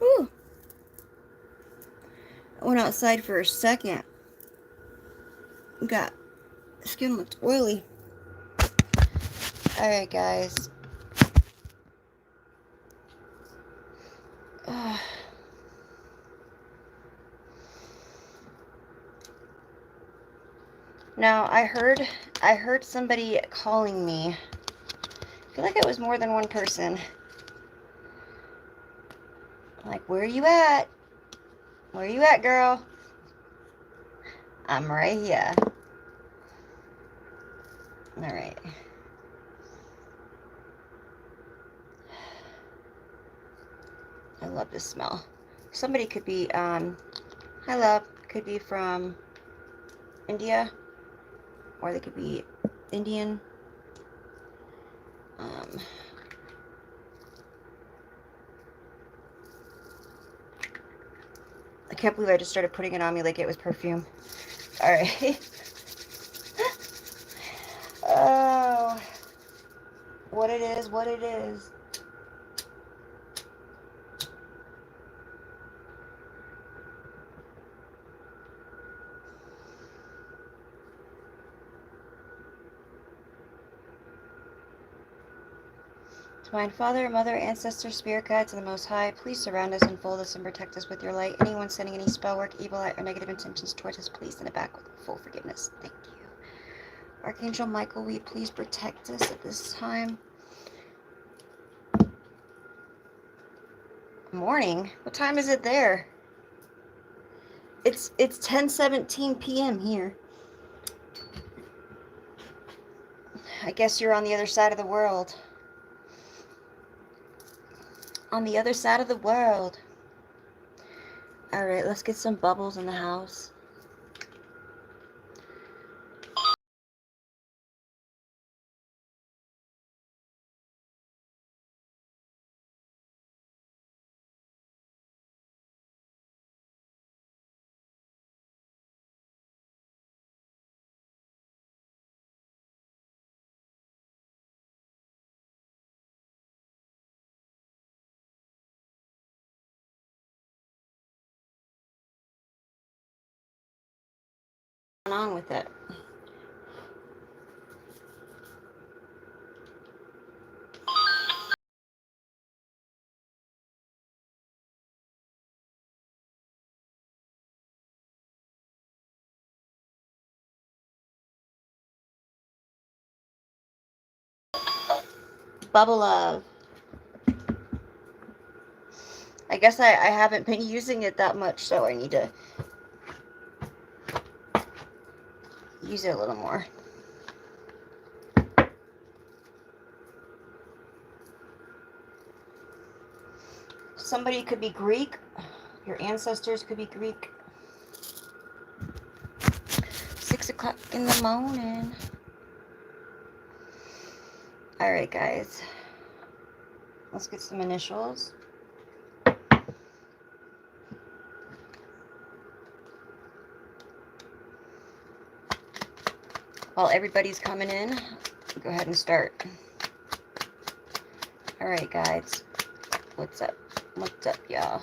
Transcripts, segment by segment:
Whew. I went outside for a second. Got skin looked oily. Alright, guys. Now I heard somebody calling me. I feel like it was more than one person. Like, where are you at? Where are you at, girl? I'm right here. Alright. I love this smell. Somebody could be, hi love, could be from India, or they could be Indian. I can't believe I just started putting it on me like it was perfume. Alright. Oh, what it is, what it is. Divine Father, Mother, Ancestors, Spirit Guides, and the Most High, please surround us, enfold us, and protect us with your light. Anyone sending any spell work, evil eye, or negative intentions towards us, please send it back with full forgiveness. Thank you. Archangel Michael, will you please protect us at this time? Morning? What time is it there? It's 10:17 p.m. here. I guess you're on the other side of the world. On the other side of the world. Alright, let's get some bubbles in the house. On with it. Bubble love. I guess I haven't been using it that much, so I need to use it a little more. Somebody could be Greek. Your ancestors could be Greek. 6 o'clock in the morning. Alright, guys. Let's get some initials. While everybody's coming in, go ahead and start. Alright, guys. What's up? What's up, y'all?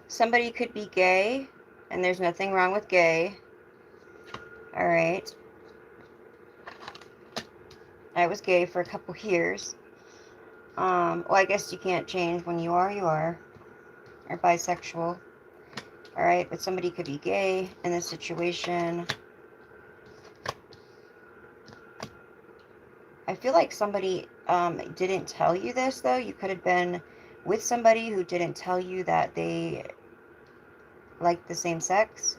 Somebody could be gay, and there's nothing wrong with gay. Alright. I was gay for a couple years. Well, I guess you can't change. When you are. Or bisexual. Alright, but somebody could be gay in this situation. I feel like somebody didn't tell you this, though. You could have been with somebody who didn't tell you that they like the same sex.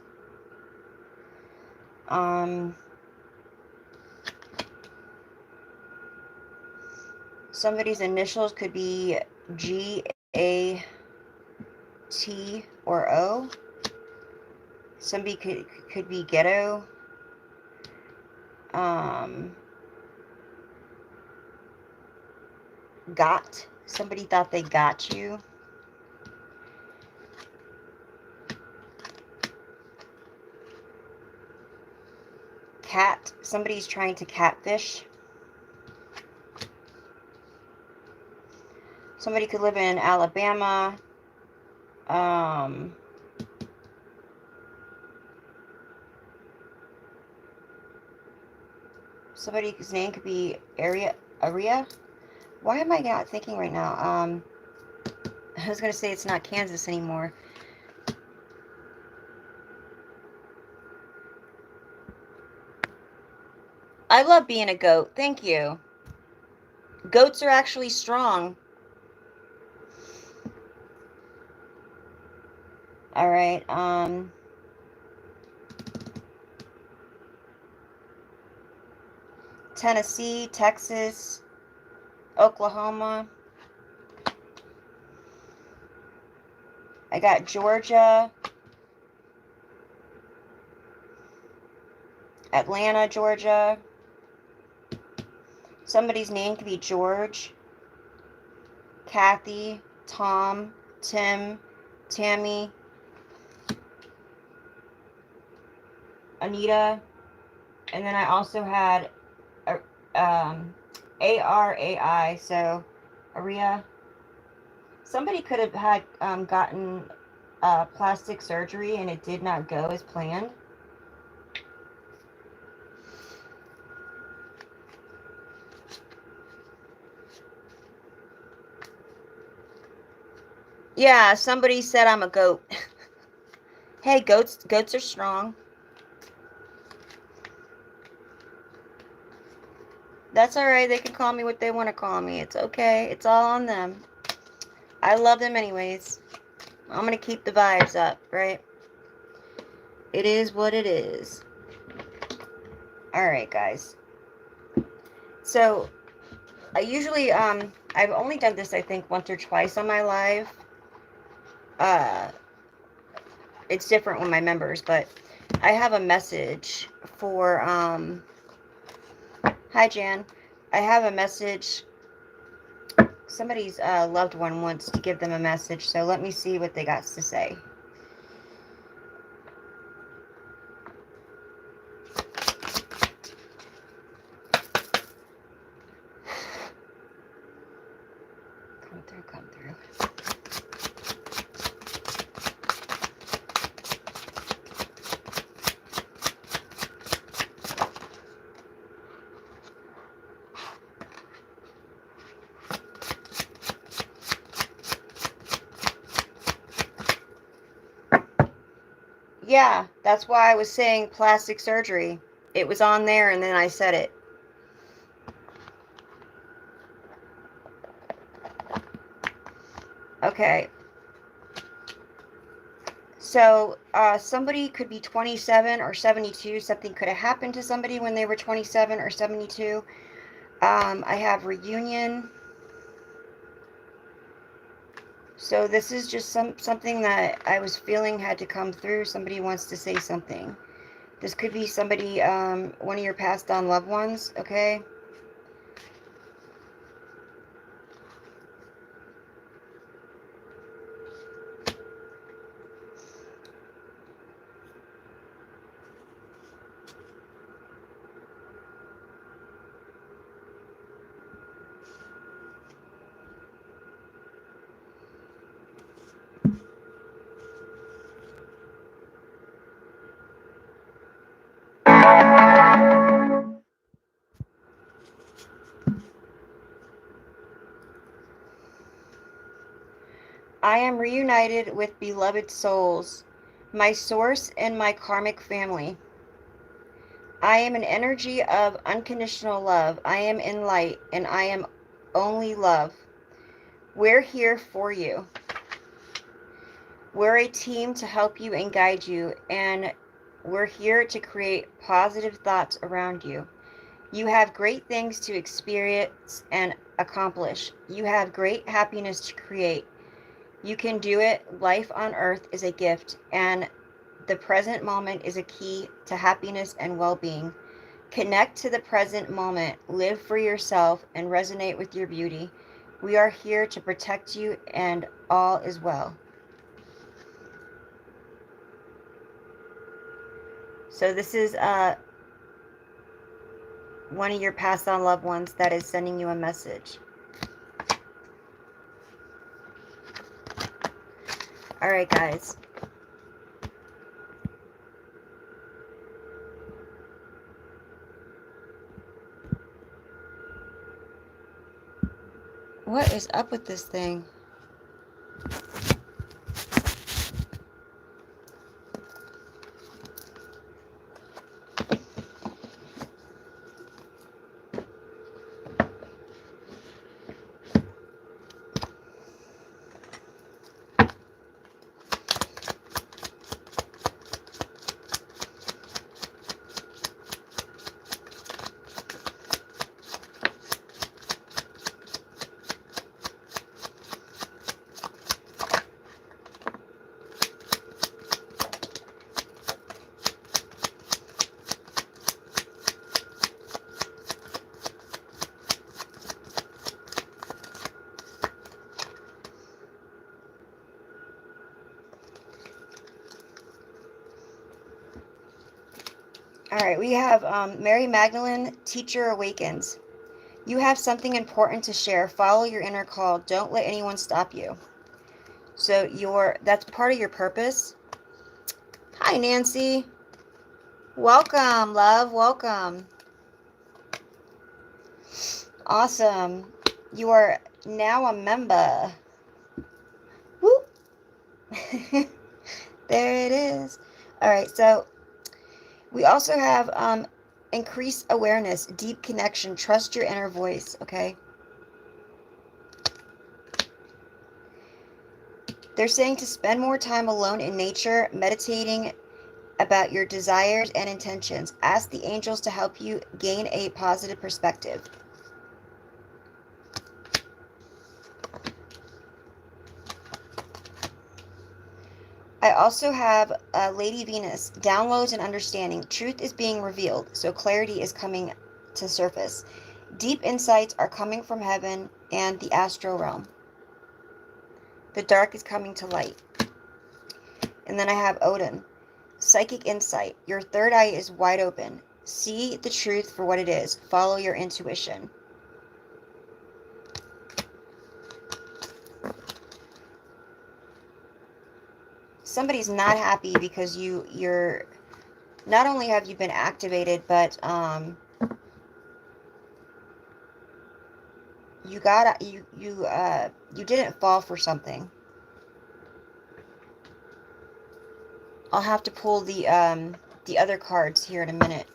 Somebody's initials could be G-A-T or O. Somebody could be ghetto. Got. Somebody thought they got you. cat. Somebody's trying to catfish. Somebody could live in Alabama. Somebody's name could be Aria. Why am I not thinking right now? I was going to say it's not Kansas anymore. I love being a goat. Thank you. Goats are actually strong. All right. Tennessee, Texas, Oklahoma. I got Georgia, Atlanta, Georgia. Somebody's name could be George, Kathy, Tom, Tim, Tammy, Anita. And then I also had ARAI, so Aria. Somebody could have had gotten plastic surgery and it did not go as planned. Yeah, somebody said I'm a goat. Hey, goats are strong. That's all right. They can call me what they want to call me. It's okay. It's all on them. I love them anyways. I'm going to keep the vibes up, right? It is what it is. All right, guys. So, I usually, I've only done this, I think, once or twice on my live. It's different with my members, but I have a message for, hi, Jan. I have a message. Somebody's loved one wants to give them a message, so let me see what they got to say. Come through. Yeah, that's why I was saying plastic surgery. It was on there and then I said it. Okay. So, somebody could be 27 or 72. Something could have happened to somebody when they were 27 or 72. I have reunion. So this is just something that I was feeling had to come through. Somebody wants to say something. This could be somebody, one of your passed on loved ones, okay? I am reunited with beloved souls, my source and my karmic family. I am an energy of unconditional love. I am in light and I am only love. We're here for you. We're a team to help you and guide you, and we're here to create positive thoughts around you. You have great things to experience and accomplish. You have great happiness to create. You can do it. Life on earth is a gift, and the present moment is a key to happiness and well-being. Connect to the present moment, live for yourself, and resonate with your beauty. We are here to protect you, and all is well. So this is one of your passed on loved ones that is sending you a message. All right, guys. What is up with this thing? All right, we have Mary Magdalene, Teacher Awakens. You have something important to share. Follow your inner call. Don't let anyone stop you. So that's part of your purpose. Hi, Nancy. Welcome, love. Welcome. Awesome. You are now a member. Woo! There it is. All right, so we also have increased awareness, deep connection, trust your inner voice, okay? They're saying to spend more time alone in nature, meditating about your desires and intentions. Ask the angels to help you gain a positive perspective. I also have Lady Venus, downloads and understanding. Truth is being revealed, so clarity is coming to surface. Deep insights are coming from heaven and the astral realm. The dark is coming to light. And then I have Odin, psychic insight. Your third eye is wide open. See the truth for what it is. Follow your intuition. Somebody's not happy because you're not only have you been activated, but you didn't fall for something. I'll have to pull the other cards here in a minute.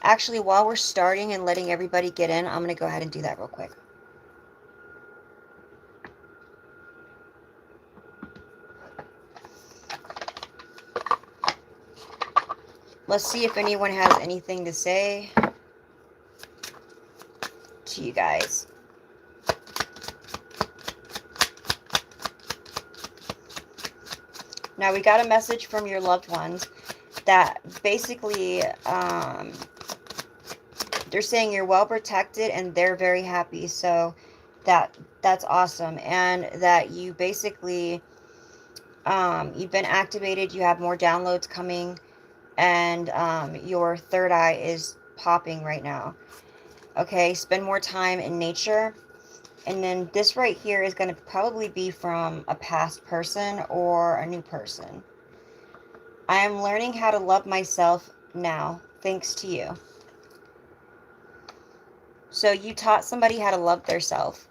Actually, while we're starting and letting everybody get in, I'm going to go ahead and do that real quick. Let's see if anyone has anything to say to you guys. Now, we got a message from your loved ones that basically they're saying you're well protected and they're very happy. So that's awesome. And that you basically you've been activated, you have more downloads coming, and your third eye is popping right now. Okay, spend more time in nature. And then this right here is going to probably be from a past person or a new person. I am learning how to love myself now, thanks to you. So you taught somebody how to love their self.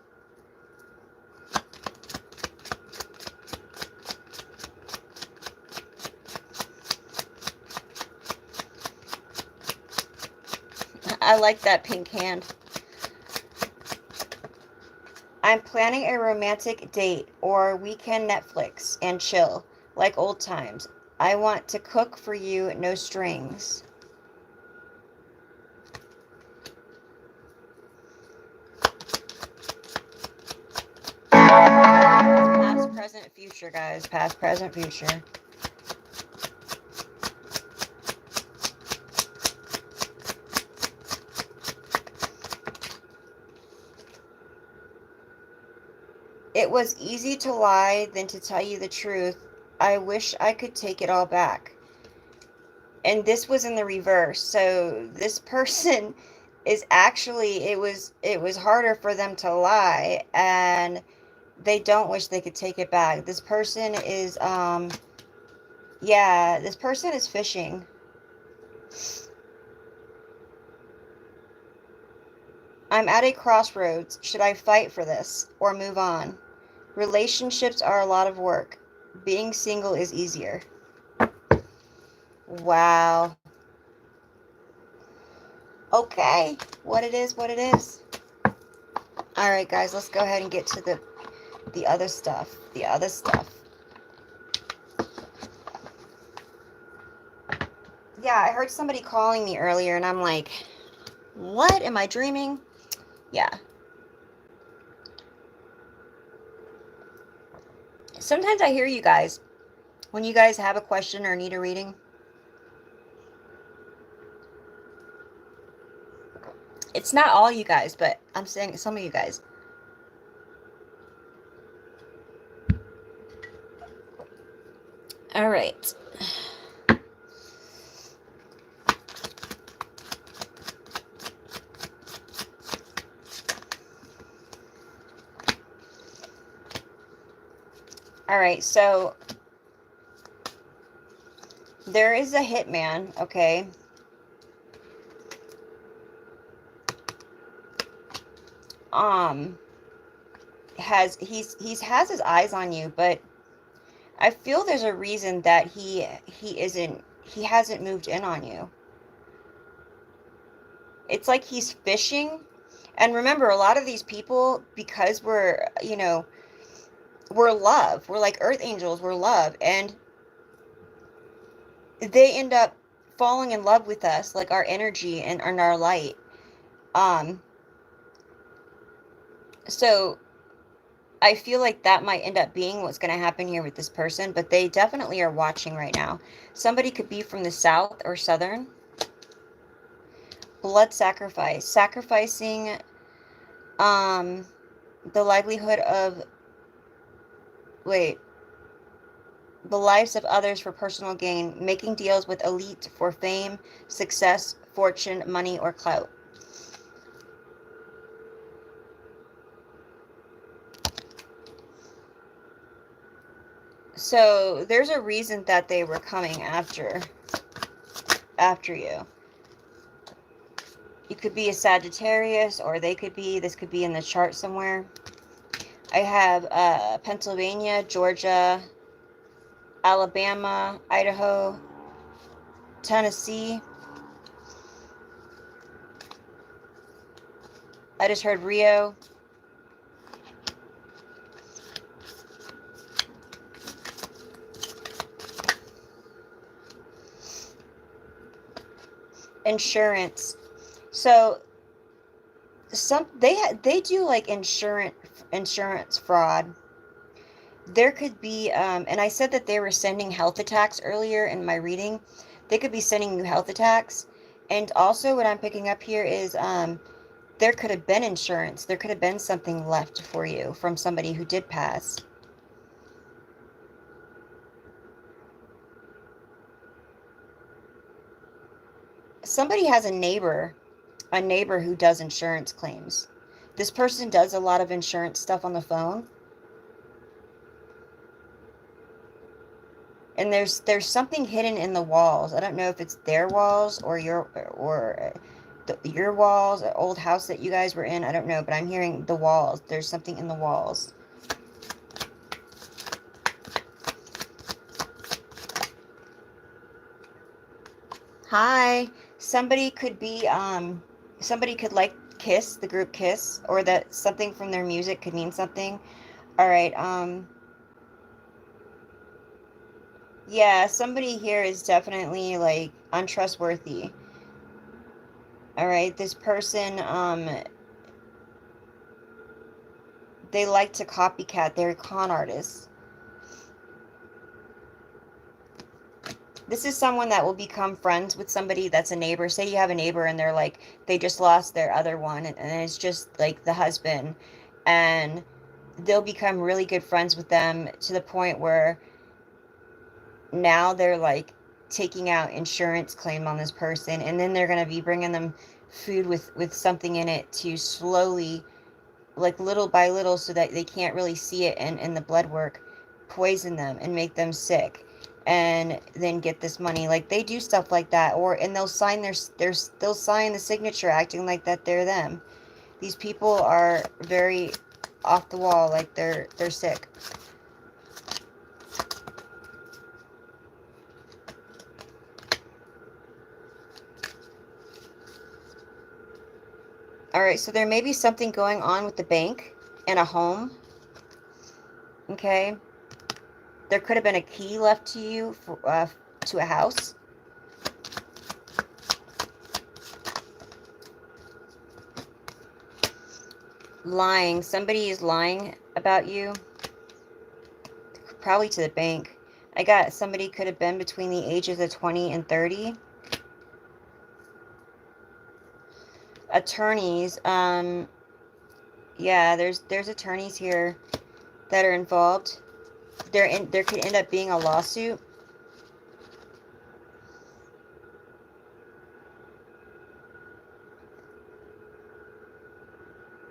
I like that pink hand. I'm planning a romantic date or weekend Netflix and chill, like old times. I want to cook for you, no strings. Past, present, future, guys. Past, present, future. It was easy to lie than to tell you the truth. I wish I could take it all back. And this was in the reverse. So this person is actually, it was harder for them to lie, and they don't wish they could take it back. This person is yeah, this person is fishing. I'm at a crossroads. Should I fight for this or move on? Relationships are a lot of work. Being single is easier. Wow. Okay. What it is, what it is. All right, guys, let's go ahead and get to the other stuff. The other stuff. Yeah, I heard somebody calling me earlier, and I'm like, what? Am I dreaming? Yeah. Sometimes I hear you guys when you guys have a question or need a reading. It's not all you guys, but I'm saying some of you guys. All right. All right, so there is a hitman, okay? He's has his eyes on you, but I feel there's a reason that he hasn't moved in on you. It's like he's fishing. And remember, a lot of these people, because we're, we're love. We're like earth angels, we're love, and they end up falling in love with us, like our energy and our light. Um so I feel like that might end up being what's going to happen here with this person, but they definitely are watching right now. Somebody could be from the south or southern. Blood sacrifice, sacrificing the livelihood of, wait, the lives of others for personal gain, making deals with elite for fame, success, fortune, money, or clout. So there's a reason that they were coming after you. You could be a Sagittarius, or this could be in the chart somewhere. I have Pennsylvania, Georgia, Alabama, Idaho, Tennessee. I just heard Rio. Insurance. So they do like insurance fraud. There could be and I said that they were sending health attacks earlier in my reading. They could be sending you health attacks. And also what I'm picking up here is there could have been insurance. There could have been something left for you from somebody who did pass. Somebody has a neighbor who does insurance claims. This person does a lot of insurance stuff on the phone. And there's something hidden in the walls. I don't know if it's their walls or your walls, or old house that you guys were in. I don't know, but I'm hearing the walls. There's something in the walls. Hi. Somebody could be somebody could like Kiss, the group Kiss, or that something from their music could mean something. All right. Yeah, somebody here is definitely like untrustworthy. All right, this person they like to copycat. They're con artists. This is someone that will become friends with somebody that's a neighbor. Say you have a neighbor and they're like, they just lost their other one, and it's just like the husband, and they'll become really good friends with them to the point where now they're like taking out insurance claim on this person, and then they're going to be bringing them food with something in it to slowly, like little by little, so that they can't really see it in the blood work, poison them and make them sick, and then get this money. Like, they do stuff like that, and they'll sign they'll sign the signature acting like that they're them. These people are very off the wall, like they're sick. All right, so there may be something going on with the bank and a home. Okay, there could have been a key left to you to a house. Lying. Somebody is lying about you, probably to the bank. I got somebody could have been between the ages of 20 and 30. Attorneys. Yeah, there's attorneys here that are involved. There could end up being a lawsuit.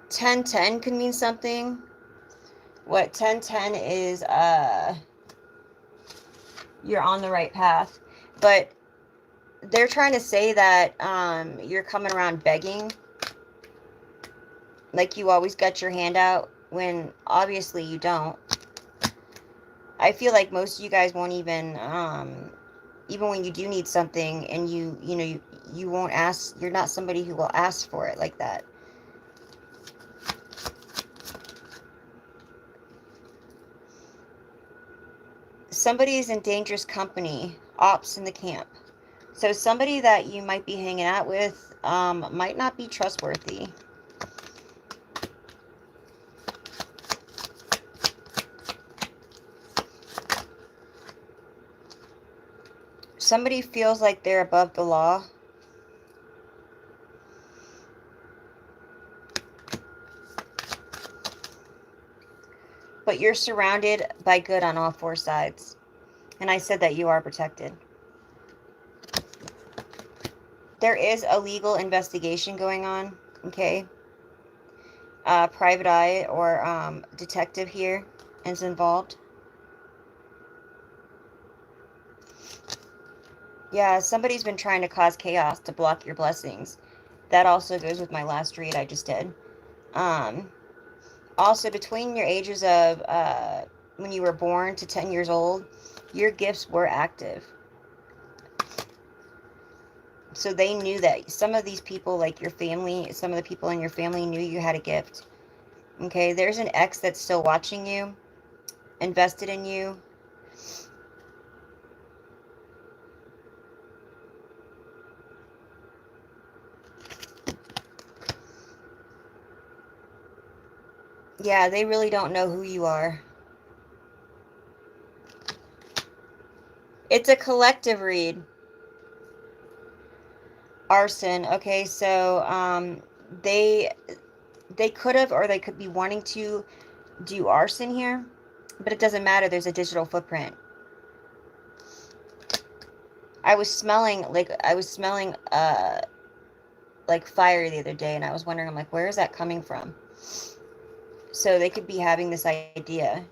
$10-10 could mean something. What $10-10 is, you're on the right path. But they're trying to say that you're coming around begging, like you always got your hand out, when obviously you don't. I feel like most of you guys won't even when you do need something, and you won't ask. You're not somebody who will ask for it like that. Somebody is in dangerous company. Ops in the camp. So somebody that you might be hanging out with might not be trustworthy. Somebody feels like they're above the law. But you're surrounded by good on all four sides. And I said that you are protected. There is a legal investigation going on, okay? Private eye or detective here is involved. Yeah, somebody's been trying to cause chaos to block your blessings. That also goes with my last read I just did. Also, between your ages of when you were born to 10 years old, your gifts were active. So they knew that some of these people, like your family, some of the people in your family knew you had a gift. Okay, there's an ex that's still watching you, invested in you. Yeah, they really don't know who you are. It's a collective read. Arson. Okay, so they could have, or they could be wanting to do arson here, but it doesn't matter. There's a digital footprint. I was smelling like fire the other day, and I was wondering, I'm like, where is that coming from? So they could be having this idea.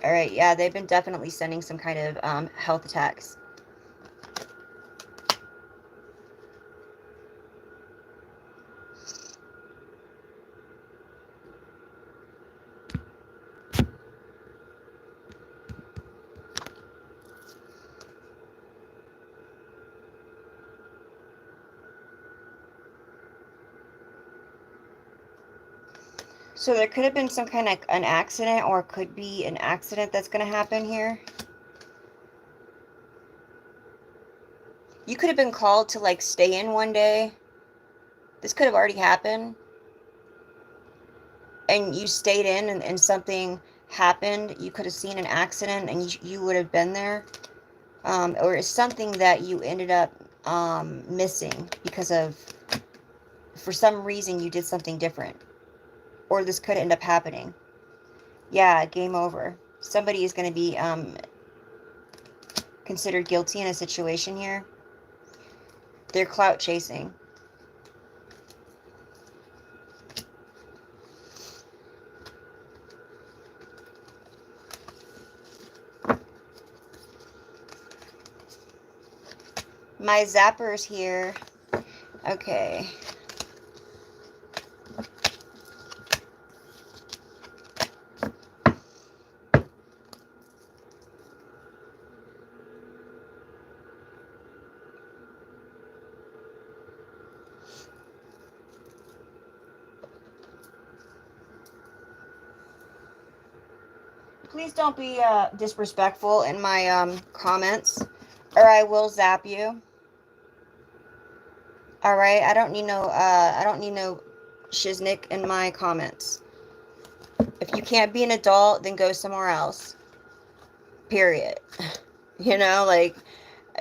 All right, yeah, they've been definitely sending some kind of health attacks. So there could have been some kind of an accident, or could be an accident that's going to happen here. You could have been called to, like, stay in one day. This could have already happened. And you stayed in, and something happened. You could have seen an accident, and you would have been there. Or it's something that you ended up missing because of, for some reason, you did something different. Or this could end up happening. Yeah, game over. Somebody is going to be considered guilty in a situation here. They're clout chasing. My zapper's here. Okay. Please don't be disrespectful in my comments, or I will zap you. All right, I don't need no shiznick in my comments. If you can't be an adult, then go somewhere else. Period. You know, like,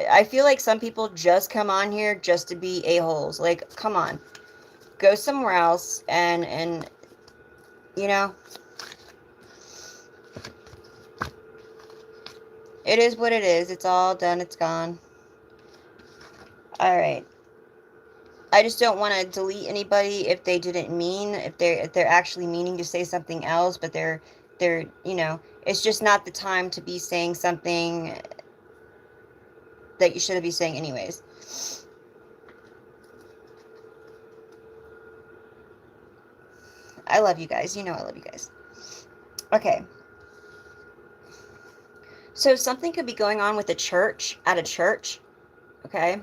I feel like some people just come on here just to be a-holes. Like, come on. Go somewhere else and you know, it is what it is. It's all done. It's gone. All right. I just don't want to delete anybody if they didn't mean, if they're actually meaning to say something else, but they're, you know, it's just not the time to be saying something that you shouldn't be saying anyways. I love you guys. You know I love you guys. Okay. So something could be going on with a church, at a church, okay?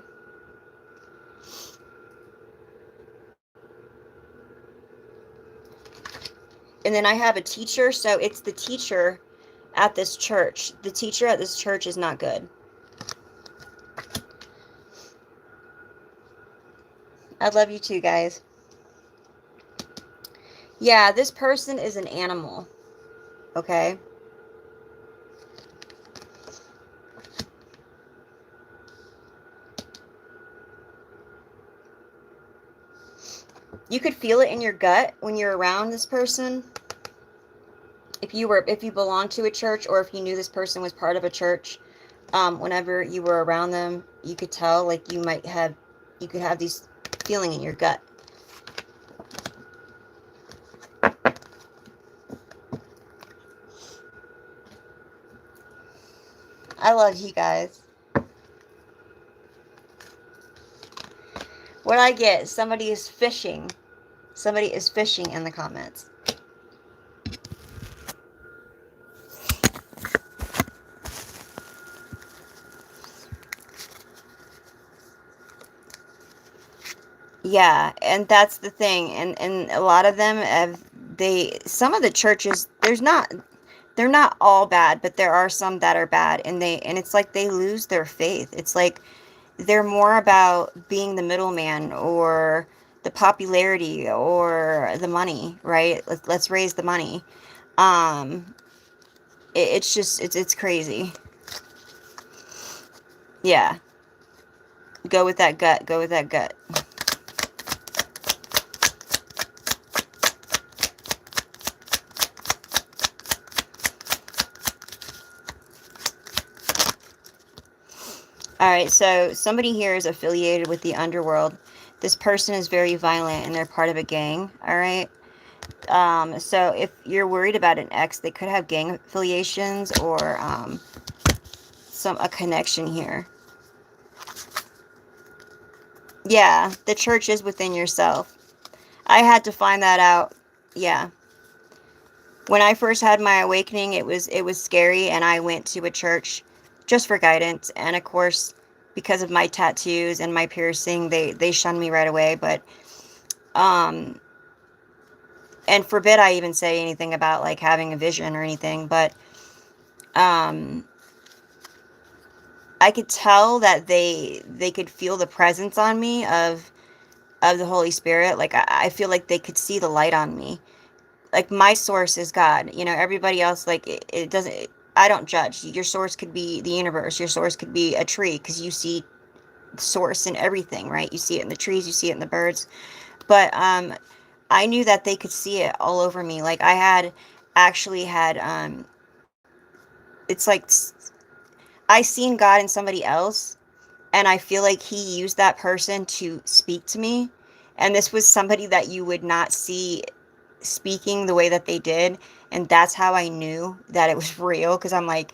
And then I have a teacher, so it's the teacher at this church. The teacher at this church is not good. I love you too, guys. Yeah, this person is an animal, okay? You could feel it in your gut when you're around this person. If you belong to a church, or if you knew this person was part of a church, whenever you were around them, you could tell, like, you could have these feeling in your gut. I love you guys. What I get, somebody is fishing. Somebody is fishing in the comments. Yeah, and that's the thing. And a lot of them have, some of the churches, they're not all bad, but there are some that are bad, and it's like they lose their faith. It's like they're more about being the middleman, or the popularity, or the money, right? Let's raise the money. Um, it's just, it's crazy. Yeah. Go with that gut. Go with that gut. All right, so somebody here is affiliated with the underworld. This person is very violent, and they're part of a gang, all right? So if you're worried about an ex, they could have gang affiliations, or a connection here. Yeah, the church is within yourself. I had to find that out. Yeah. When I first had my awakening, it was scary, and I went to a church just for guidance. And of course, because of my tattoos and my piercing, they shunned me right away. But um, and forbid I even say anything about, like, having a vision or anything. But um, I could tell that they could feel the presence on me of the Holy Spirit. Like, I feel like they could see the light on me. Like, my source is God. You know, everybody else, like, it doesn't, I don't judge. Your source could be the universe. Your source could be a tree, because you see source in everything, right? You see it in the trees, you see it in the birds. But I knew that they could see it all over me. Like, I had actually had it's like I seen God in somebody else, and I feel like he used that person to speak to me. And this was somebody that you would not see speaking the way that they did. And that's how I knew that it was real, because I'm like,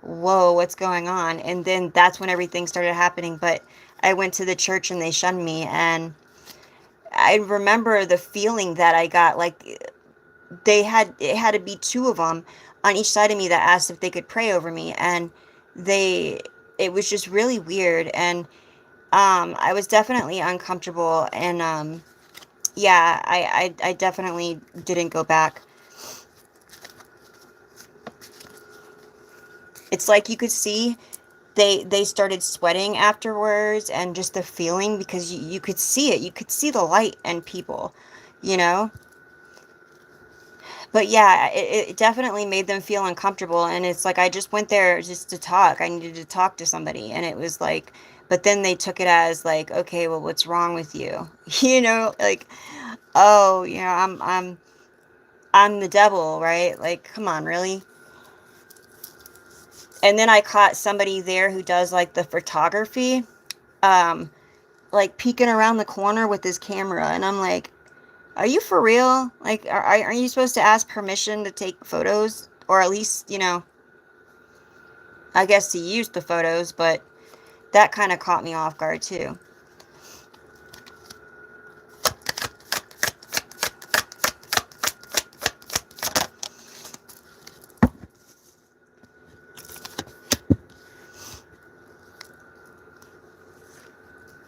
whoa, what's going on? And then that's when everything started happening. But I went to the church and they shunned me. And I remember the feeling that I got, like it had to be two of them on each side of me that asked if they could pray over me. And they, it was just really weird. And I was definitely uncomfortable. And yeah, I definitely didn't go back. It's like you could see they started sweating afterwards, and just the feeling, because you could see it. You could see the light in people, you know? But yeah, it definitely made them feel uncomfortable. And it's like I just went there just to talk. I needed to talk to somebody. And it was like, but then they took it as like, okay, well, what's wrong with you? You know, like, oh, you know, I'm the devil, right? Like, come on, really? And then I caught somebody there who does like the photography, um, like peeking around the corner with his camera. And I'm like, are you for real? Like, are you supposed to ask permission to take photos? Or at least, you know, I guess to use the photos, but that kind of caught me off guard too.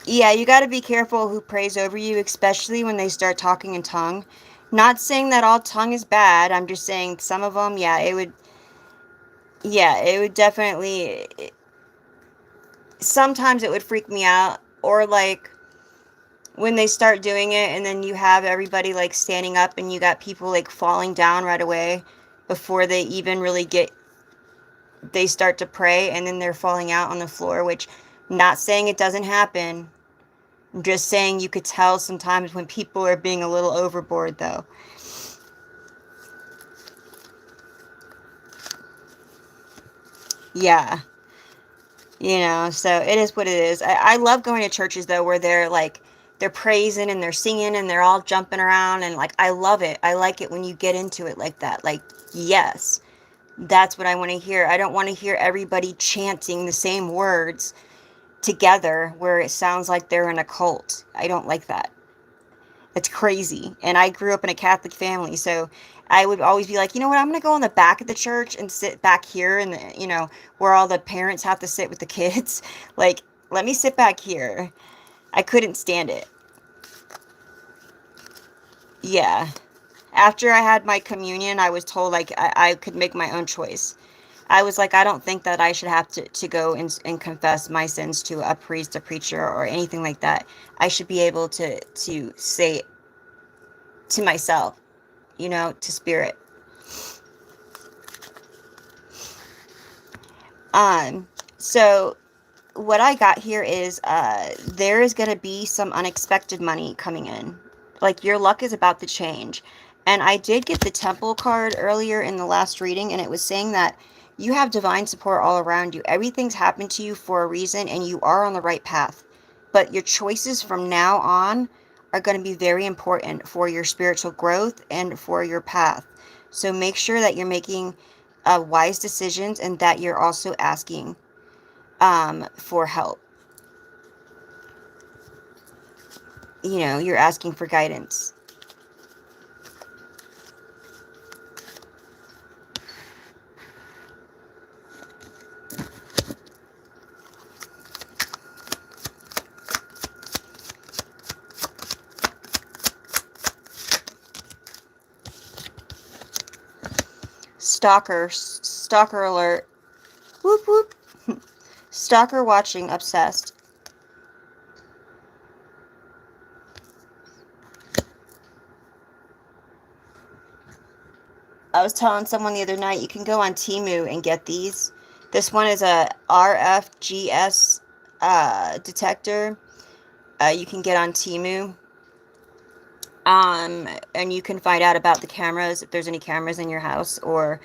Yeah, you got to be careful who prays over you, especially when they start talking in tongue. Not saying that all tongue is bad. I'm just saying some of them, yeah, it would definitely, sometimes it would freak me out. Or like when they start doing it and then you have everybody like standing up and you got people like falling down right away before they even really they start to pray, and then they're falling out on the floor, which, not saying it doesn't happen. I'm just saying you could tell sometimes when people are being a little overboard, though. Yeah, you know, so it is what it is. I love going to churches, though, where they're praising and they're singing and they're all jumping around, and like, I love it. I like it when you get into it like that. Like, yes, that's what I want to hear. I don't want to hear everybody chanting the same words together where it sounds like they're in a cult. I don't like that. It's crazy. And I grew up in a Catholic family, so I would always be like, you know what, I'm going to go in the back of the church and sit back here, and you know, where all the parents have to sit with the kids. Like, let me sit back here. I couldn't stand it. Yeah. After I had my communion, I was told like I could make my own choice. I was like, I don't think that I should have to go and confess my sins to a priest, a preacher, or anything like that. I should be able to say to myself, you know, to spirit. Um, so what I got here is there is going to be some unexpected money coming in. Like, your luck is about to change. And I did get the temple card earlier in the last reading, and it was saying that you have divine support all around you. Everything's happened to you for a reason, and you are on the right path. But your choices from now on are going to be very important for your spiritual growth and for your path. So make sure that you're making wise decisions, and that you're also asking for help. You know, you're asking for guidance. Stalker alert. Whoop whoop. Stalker watching, obsessed. I was telling someone the other night, you can go on Temu and get these. This one is a RFGS detector. You can get on Temu. And you can find out about the cameras, if there's any cameras in your house, or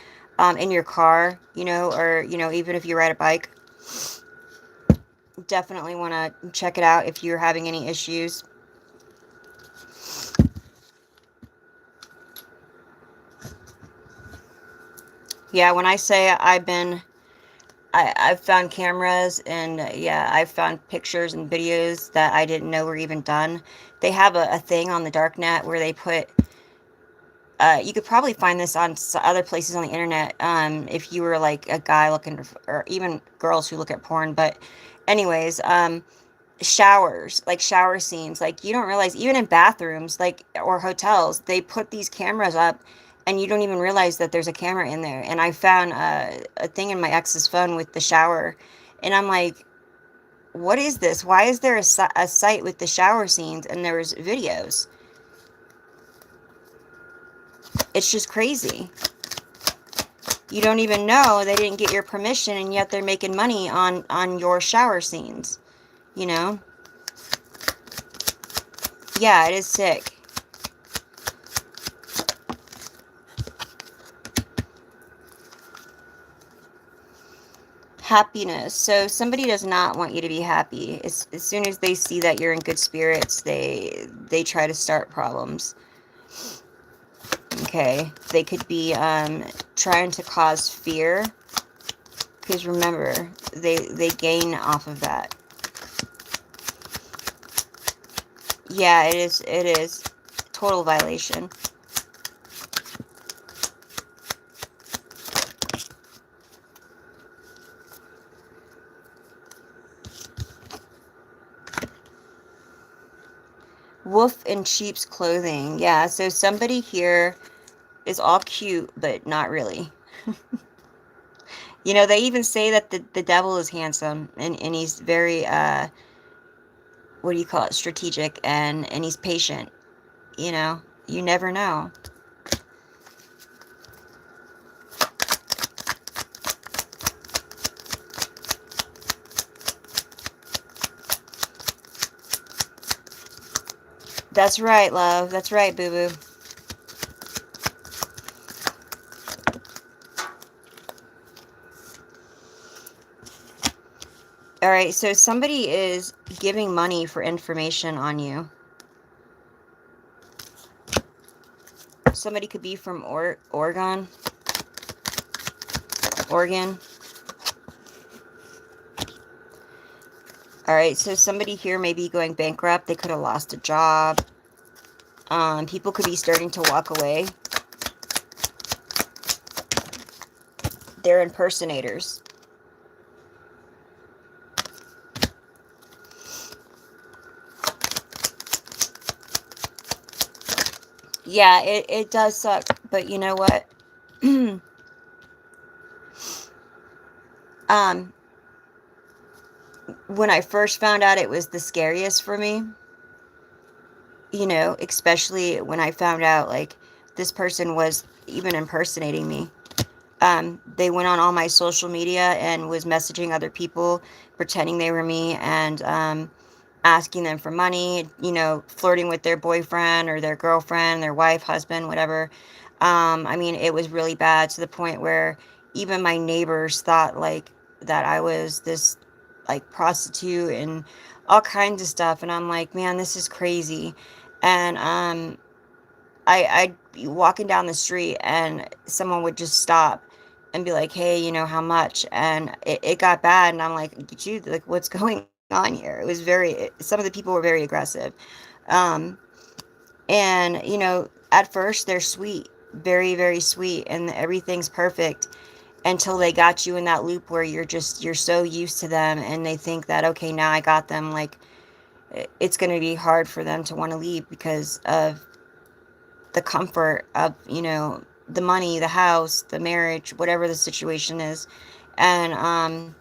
in your car, you know, or, you know, even if you ride a bike. Definitely want to check it out if you're having any issues. Yeah, when I say I've been I've found cameras and yeah, I've found pictures and videos that I didn't know were even done. They have a thing on the dark net where they put, you could probably find this on other places on the internet, if you were like a guy looking, or even girls who look at porn. But, anyways, showers, like shower scenes, like you don't realize, even in bathrooms, like, or hotels, they put these cameras up and you don't even realize that there's a camera in there. And I found a thing in my ex's phone with the shower, and I'm like, what is this? Why is there a site with the shower scenes and there's videos? It's just crazy. You don't even know they didn't get your permission, and yet they're making money on your shower scenes, you know? Yeah, it is sick. Happiness. So somebody does not want you to be happy. As soon as they see that you're in good spirits, they try to start problems. Okay, they could be trying to cause fear, because remember, they gain off of that. Yeah, it is total violation. Wolf in sheep's clothing. Yeah, so somebody here is all cute, but not really. You know, they even say that the devil is handsome, and he's very, what do you call it, strategic, and he's patient. You know, you never know. That's right, love. That's right, boo-boo. All right, so somebody is giving money for information on you. Somebody could be from Oregon. Oregon. All right, so somebody here may be going bankrupt. They could have lost a job. People could be starting to walk away. They're impersonators. Yeah, it does suck, but you know what? um, when I first found out, it was the scariest for me. You know, especially when I found out, like, this person was even impersonating me. They went on all my social media and was messaging other people, pretending they were me, and asking them for money, you know, flirting with their boyfriend or their girlfriend, their wife, husband, whatever. I mean, it was really bad, to the point where even my neighbors thought, like, that I was this, like, prostitute and all kinds of stuff. And I'm like, man, this is crazy. And I'd be walking down the street and someone would just stop and be like, hey, you know, how much? And it got bad. And I'm like, dude, like, what's going on here? It was some of the people were very aggressive. Um, and, you know, at first they're sweet, very, very sweet, and everything's perfect until they got you in that loop where you're so used to them, and they think that, okay, now I got them. Like, it's going to be hard for them to want to leave because of the comfort of, you know, the money, the house, the marriage, whatever the situation is. And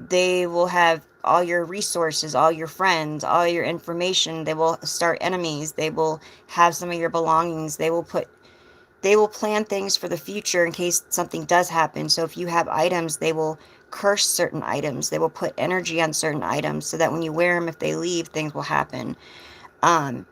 they will have all your resources, all your friends, all your information. They will start enemies. They will have some of your belongings. They will plan things for the future in case something does happen. So if you have items, they will curse certain items. They will put energy on certain items so that when you wear them, if they leave, things will happen. Um,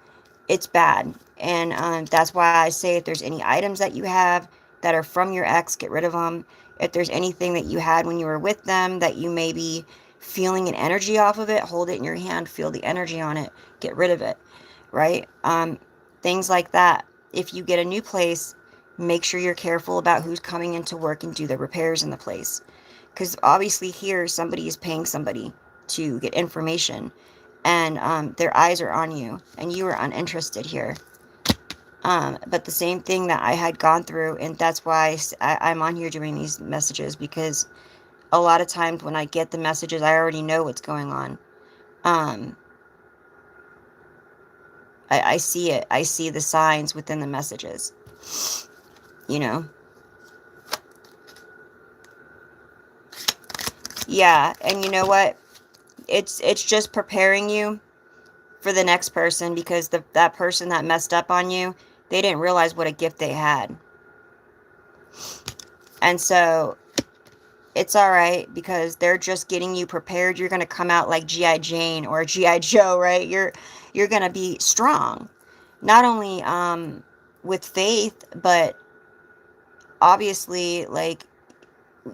it's bad. And that's why I say, if there's any items that you have that are from your ex, get rid of them. If there's anything that you had when you were with them that you may be feeling an energy off of it, hold it in your hand, feel the energy on it, get rid of it, right? Things like that. If you get a new place, make sure you're careful about who's coming into work and do the repairs in the place. Because obviously here somebody is paying somebody to get information, and their eyes are on you, and you are uninterested here. But the same thing that I had gone through, and that's why I'm on here doing these messages, because a lot of times when I get the messages, I already know what's going on. I see it. I see the signs within the messages, you know? Yeah, and you know what? It's just preparing you for the next person, because that person that messed up on you, they didn't realize what a gift they had. And so it's all right, because they're just getting you prepared. You're going to come out like G.I. Jane or G.I. Joe, right? You're going to be strong. Not only with faith, but obviously, like,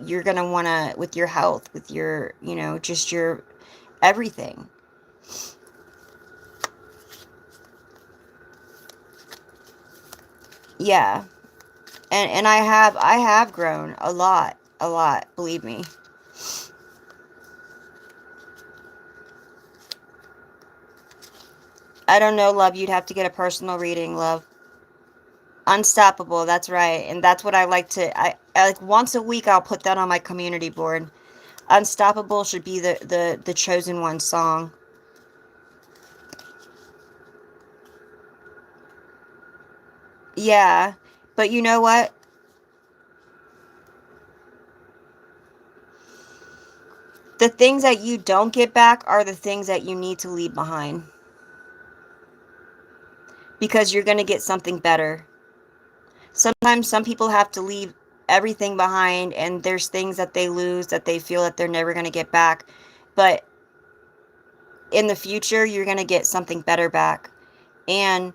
you're going to want to, with your health, with your, you know, just your everything. Yeah. And I have grown a lot, believe me. I don't know, love. You'd have to get a personal reading, love. Unstoppable, that's right. And that's what I like to, I like once a week I'll put that on my community board. Unstoppable should be the chosen one song. Yeah. But you know what? The things that you don't get back are the things that you need to leave behind. Because you're going to get something better. Sometimes some people have to leave everything behind, and there's things that they lose that they feel that they're never going to get back. But in the future, you're going to get something better back, and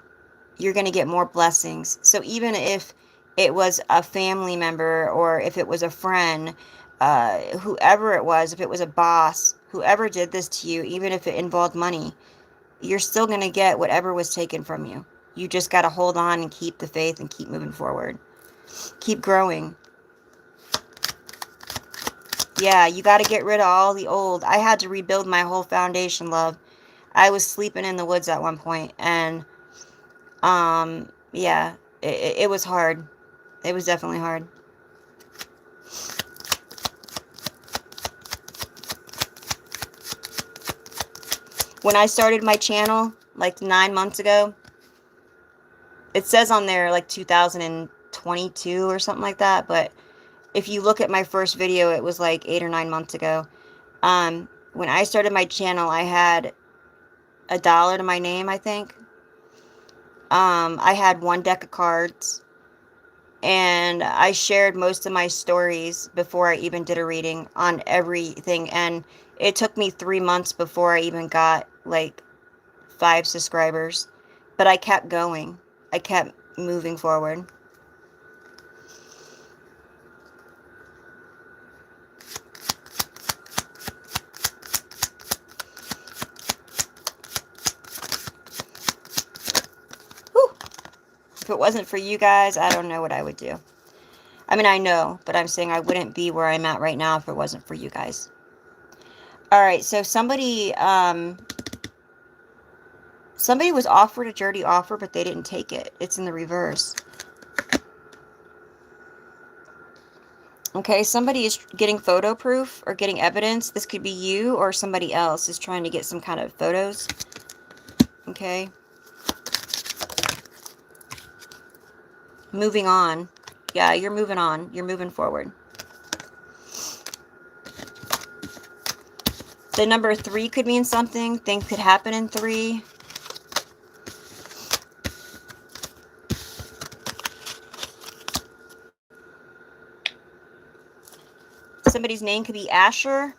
you're going to get more blessings. So even if it was a family member, or if it was a friend, whoever it was, if it was a boss, whoever did this to you, even if it involved money, you're still going to get whatever was taken from you. You just got to hold on and keep the faith and keep moving forward. Keep growing. Yeah, you got to get rid of all the old. I had to rebuild my whole foundation, love. I was sleeping in the woods at one point, and yeah, it was hard. It was definitely hard. When I started my channel like 9 months ago, it says on there like 2022 or something like that, but if you look at my first video, it was like 8 or 9 months ago. When I started my channel, I had $1 to my name, I think. I had one deck of cards, and I shared most of my stories before I even did a reading on everything, and it took me 3 months before I even got like 5 subscribers, but I kept going. I kept moving forward. Whew. If it wasn't for you guys, I don't know what I would do. I mean, I know, but I'm saying I wouldn't be where I'm at right now if it wasn't for you guys. All right, so somebody was offered a dirty offer, but they didn't take it. It's in the reverse. Okay, somebody is getting photo proof or getting evidence. This could be you, or somebody else is trying to get some kind of photos. Okay. Moving on. Yeah, you're moving on. You're moving forward. The number 3 could mean something. Things could happen in 3. Somebody's name could be Asher.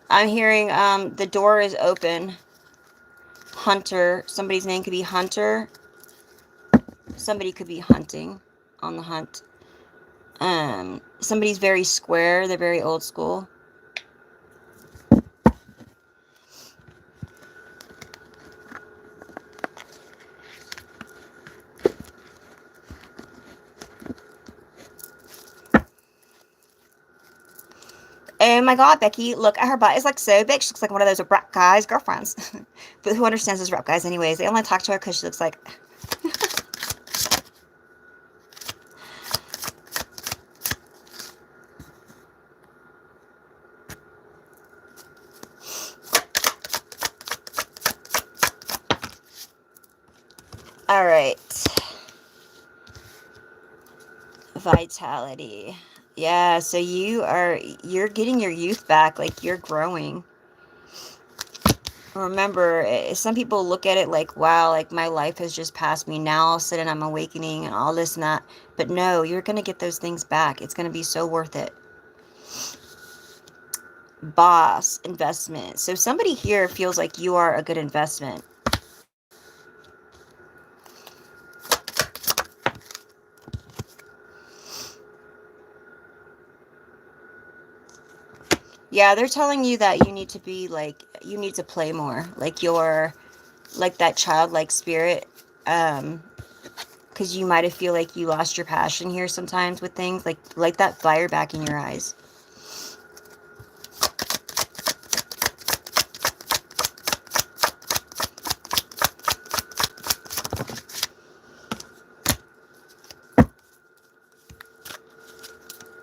I'm hearing the door is open. Hunter. Somebody's name could be Hunter. Somebody could be hunting, on the hunt. Somebody's very square. They're very old school. Oh my god, Becky, look at her butt. It's like so big. She looks like one of those rap guys' girlfriends. But who understands those rap guys anyways? They only talk to her because she looks like... Alright. Vitality. Yeah, so you're getting your youth back. Like, you're growing. Remember, some people look at it like, wow, like my life has just passed me. Now all of a sudden I'm awakening and all this and that. But no, you're going to get those things back. It's going to be so worth it. Boss, investment. So somebody here feels like you are a good investment. Yeah, they're telling you that you need to be like, you need to play more. Like you're, like that childlike spirit. Because you might have feel like you lost your passion here sometimes with things. Like that fire back in your eyes.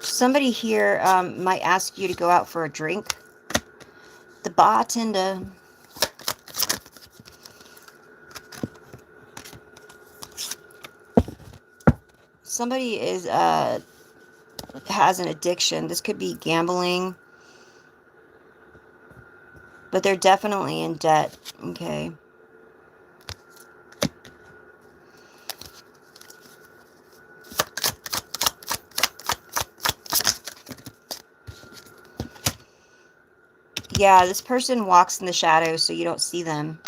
Somebody here might ask you to go out for a drink. The bartender. Somebody is has an addiction. This could be gambling, but they're definitely in debt. Okay. Yeah, this person walks in the shadows so you don't see them.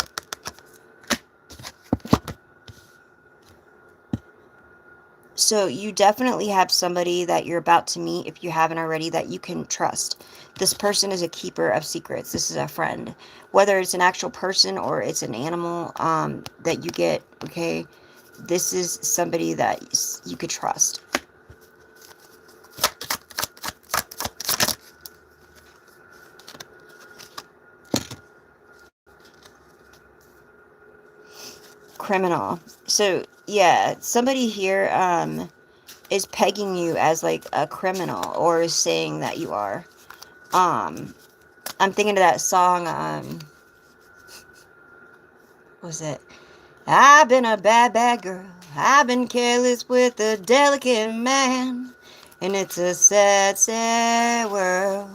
So you definitely have somebody that you're about to meet, if you haven't already, that you can trust. This person is a keeper of secrets. This is a friend. Whether it's an actual person or it's an animal that you get, okay? This is somebody that you could trust. Criminal. So, yeah, somebody here is pegging you as like a criminal, or is saying that you are. I'm thinking of that song, what was it? I've been a bad, bad girl. I've been careless with a delicate man. And it's a sad, sad world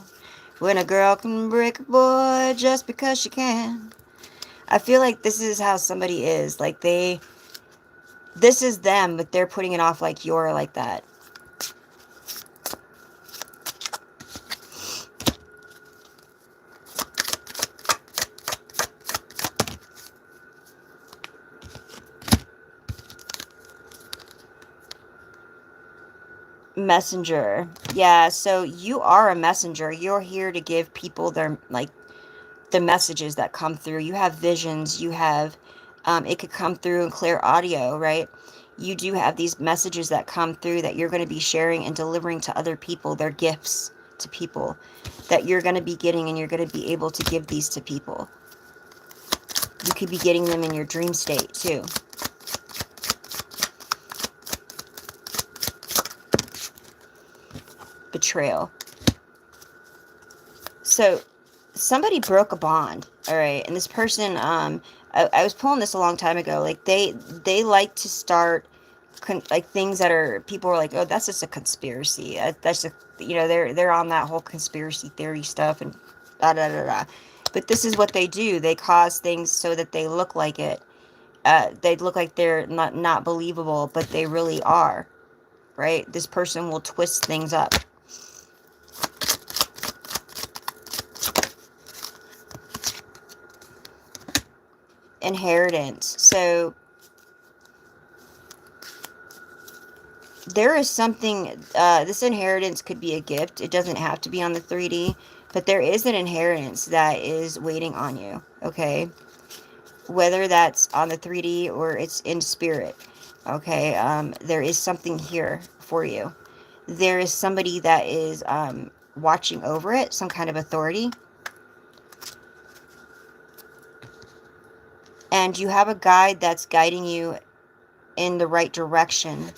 when a girl can break a boy just because she can. I feel like this is how somebody is. Like this is them, but they're putting it off like you're like that. Messenger. Yeah, so you are a messenger. You're here to give people their, like, the messages that come through. You have visions. You have, it could come through in clear audio, right? You do have these messages that come through that you're going to be sharing and delivering to other people. They're gifts to people that you're going to be getting, and you're going to be able to give these to people. You could be getting them in your dream state too. Betrayal. So somebody broke a bond, all right, and this person, I was pulling this a long time ago. Like they like to start like things that are, people are like, oh, that's just a conspiracy. That's a, you know, they're on that whole conspiracy theory stuff and da da da da. But this is what they do. They cause things so that they look like it. They look like they're not believable, but they really are, right? This person will twist things up. Inheritance. So there is something, this inheritance could be a gift. It doesn't have to be on the 3D, but there is an inheritance that is waiting on you, okay? Whether that's on the 3D or it's in spirit, okay? There is something here for you. There is somebody that is watching over it, some kind of authority. And you have a guide that's guiding you in the right direction.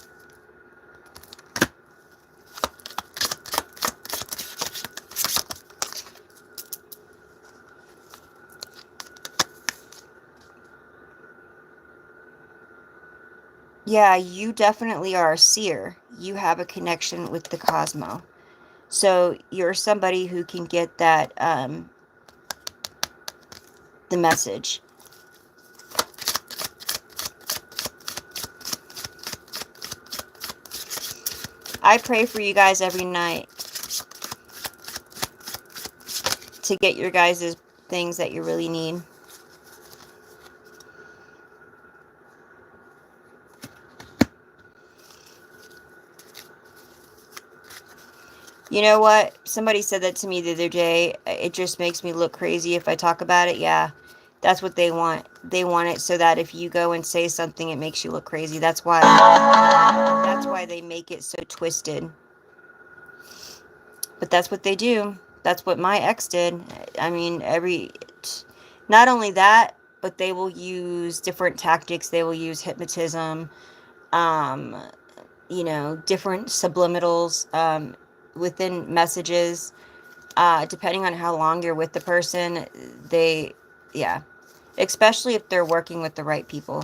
Yeah, you definitely are a seer. You have a connection with the cosmos. So you're somebody who can get that, the message. I pray for you guys every night to get your guys' things that you really need. You know what? Somebody said that to me the other day. It just makes me look crazy if I talk about it. Yeah, that's what they want. They want it so that if you go and say something, it makes you look crazy. That's why they make it so twisted. But that's what they do. That's what my ex did. I mean, not only that, but they will use different tactics. They will use hypnotism, different subliminals, within messages. Depending on how long you're with the person, yeah, especially if they're working with the right people.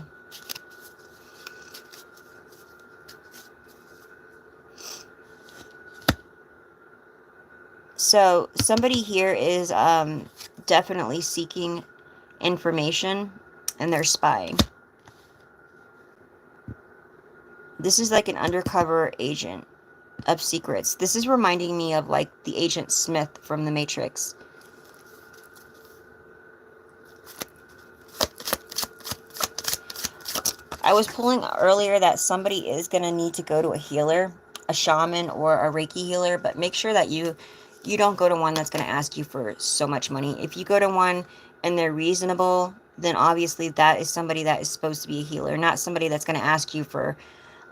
So somebody here is definitely seeking information, and they're spying. This is like an undercover agent of secrets. This is reminding me of like the Agent Smith from the Matrix. I was pulling earlier that somebody is going to need to go to a healer, a shaman or a Reiki healer, but make sure that you don't go to one that's going to ask you for so much money. If you go to one and they're reasonable, then obviously that is somebody that is supposed to be a healer, not somebody that's going to ask you for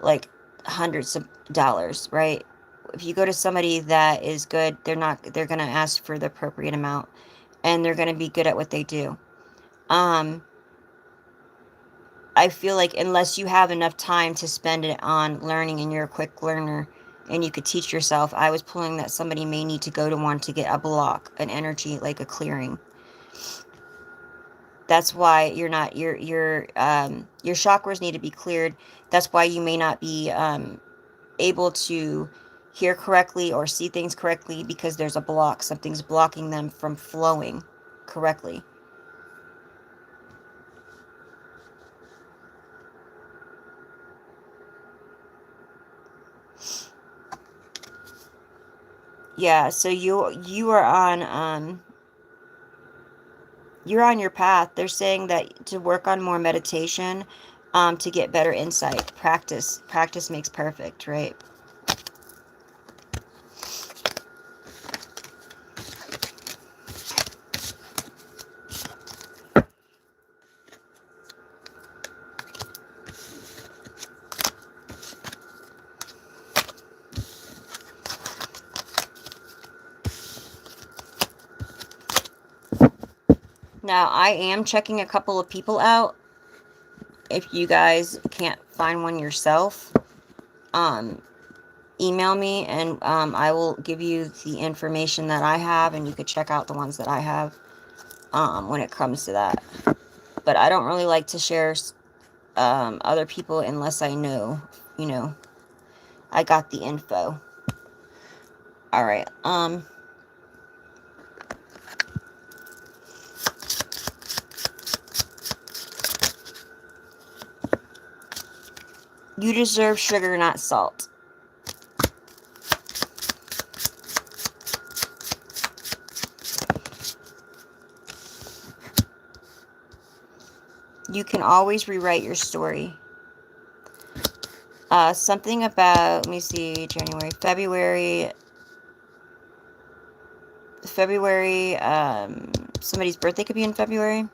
like hundreds of dollars, right? If you go to somebody that is good, they're going to ask for the appropriate amount, and they're going to be good at what they do. I feel like unless you have enough time to spend it on learning and you're a quick learner and you could teach yourself, I was pulling that somebody may need to go to one to get a block, an energy, like a clearing. That's why your chakras need to be cleared. That's why you may not be able to hear correctly or see things correctly, because there's a block. Something's blocking them from flowing correctly. Yeah, so you are on you're on your path. They're saying that to work on more meditation, to get better insight. Practice makes perfect, right? Now, I am checking a couple of people out. If you guys can't find one yourself, email me, and I will give you the information that I have, and you could check out the ones that I have when it comes to that. But I don't really like to share other people unless I know, I got the info. All right. You deserve sugar, not salt. You can always rewrite your story. Something about, let me see, February, somebody's birthday could be in February.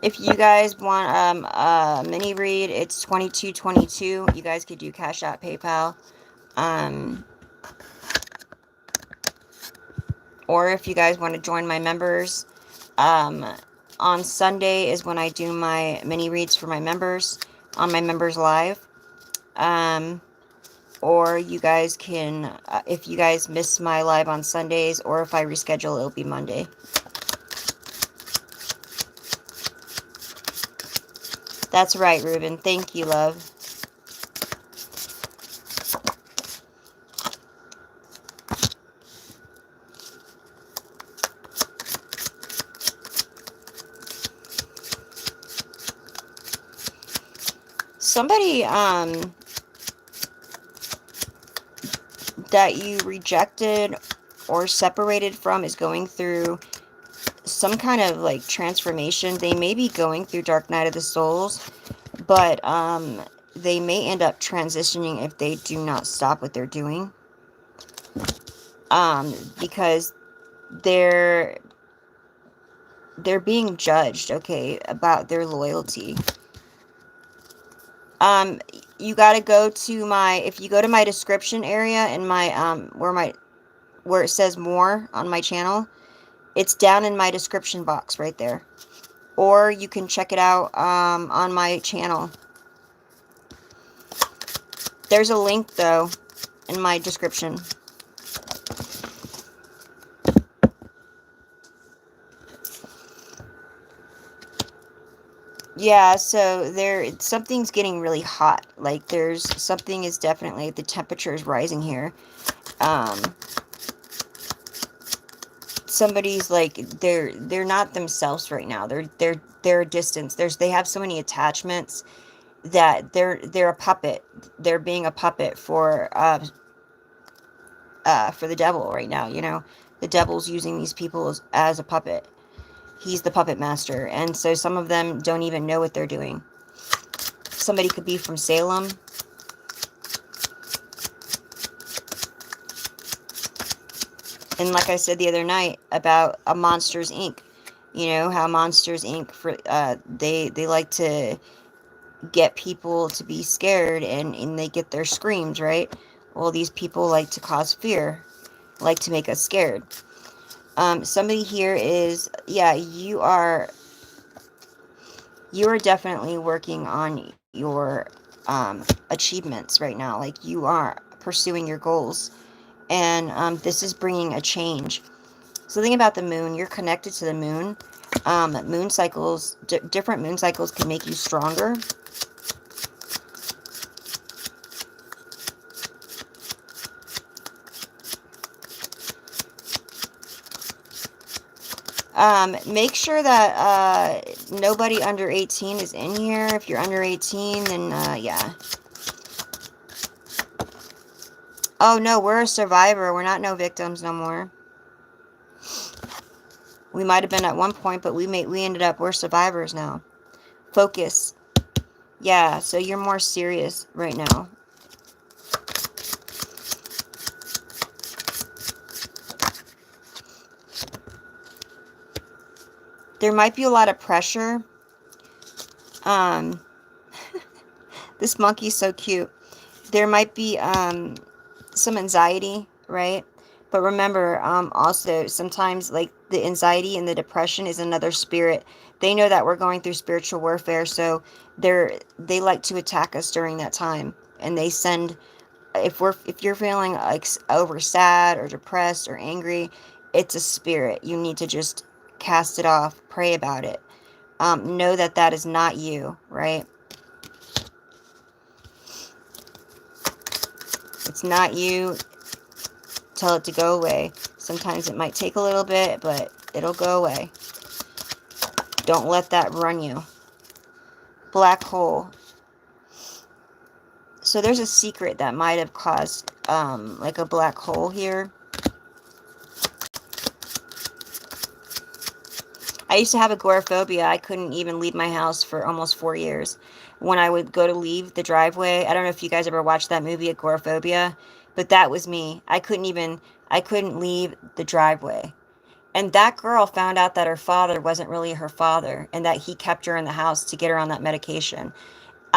If you guys want a mini read, it's $22.22. You guys could do Cash App, PayPal. Or if you guys want to join my members, on Sunday is when I do my mini reads for my members on my members live. Or you guys can, if you guys miss my live on Sundays, or if I reschedule, it'll be Monday. That's right, Ruben. Thank you, love. Somebody, that you rejected or separated from is going through some kind of like transformation. They may be going through Dark Night of the Souls, but they may end up transitioning if they do not stop what they're doing, because they're being judged, okay, about their loyalty. You got to go to my, if you go to my description area in my where it says more on my channel, it's down in my description box right there. Or you can check it out on my channel. There's a link, though, in my description. Yeah, so something's getting really hot. Like, something is definitely, the temperature is rising here. Somebody's like, they're not themselves right now. They're a distance. They have so many attachments that they're a puppet. They're being a puppet for the devil right now, you know. The devil's using these people as a puppet. He's the puppet master, and so some of them don't even know what they're doing. Somebody could be from Salem. And like I said the other night about a Monsters Inc., you know, how Monsters Inc., for they like to get people to be scared, and they get their screams, right? Well, these people like to cause fear, like to make us scared. Somebody here is, yeah, you are definitely working on your achievements right now. Like, you are pursuing your goals, and this is bringing a change. So think about the moon. You're connected to the moon. Moon cycles, different moon cycles can make you stronger. Make sure that nobody under 18 is in here. If you're under 18, then yeah. Oh no, we're a survivor. We're not no victims no more. We might have been at one point, but we ended up, we're survivors now. Focus. Yeah, so you're more serious right now. There might be a lot of pressure. This monkey's so cute. There might be some anxiety, right? But remember, also, sometimes, like, the anxiety and the depression is another spirit. They know that we're going through spiritual warfare, so they like to attack us during that time. And they send, if you're feeling like over sad or depressed or angry, it's a spirit. You need to just cast it off, pray about it. Know that that is not you, right? It's not you. Tell it to go away. Sometimes it might take a little bit, but it'll go away. Don't let that run you. Black hole. So there's a secret that might have caused like a black hole here. I used to have agoraphobia. I couldn't even leave my house for almost 4 years. When I would go to leave the driveway, I don't know if you guys ever watched that movie, Agoraphobia, but that was me. I couldn't leave the driveway. And that girl found out that her father wasn't really her father, and that he kept her in the house to get her on that medication.